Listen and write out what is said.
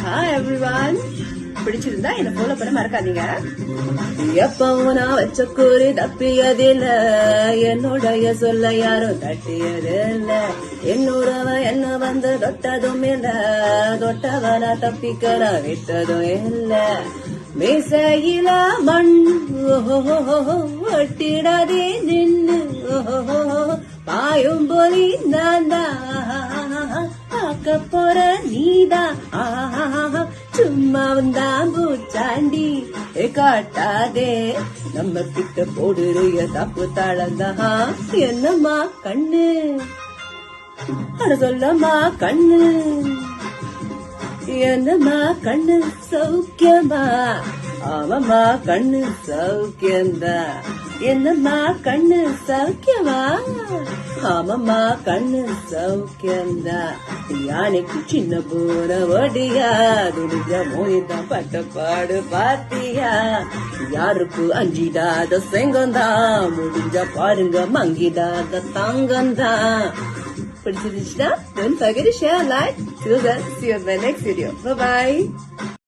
Hi everyone. பிடிச்சிருந்தா என்ன follow பண்ண மறக்காதீங்க. எப்பவும் நான் வச்ச கூறி தப்பியதில்ல, என்னுடைய சொல்ல யாரும் தட்டியதில்ல. என்னோடவ என்ன வந்து தொட்டதும் இல்ல, தொட்டவன தப்பிக்கிற விட்டதும் இல்ல. மீசையில மண் ஒட்டிடாதே நின்னு, பாயும் போலி நான் தான் பார்க்க போற நீதான். சும்மா வந்தான் பூச்சாண்டி காட்டாதே, நம்ம கிட்ட போடுறிய தப்பு தாளந்தா. என்னம்மா கண்ணு அட சொல்லம்மா கண்ணு, என்னம்மா கண்ணு சௌக்கியமா? ஆமாம்மா கண்ணு சௌக்கியந்தா. என்னம்மா கண்ணு சௌக்கியமா? ஆமாம்மா கண்ணு சௌக்கியந்தா. யானைக்கு சின்ன பூர ஒடியா, துடிஞ்ச மோயிதான் பட்ட பாடு பாத்தியா? யாருக்கு அஞ்சிடாத செங்கந்தா, முடிஞ்ச பாருங்க மங்கிடாத தாங்கந்தா. பிடிச்சிருந்துச்சுன்னா don't forget to share, like. Till then, see you in my next video. Bye bye.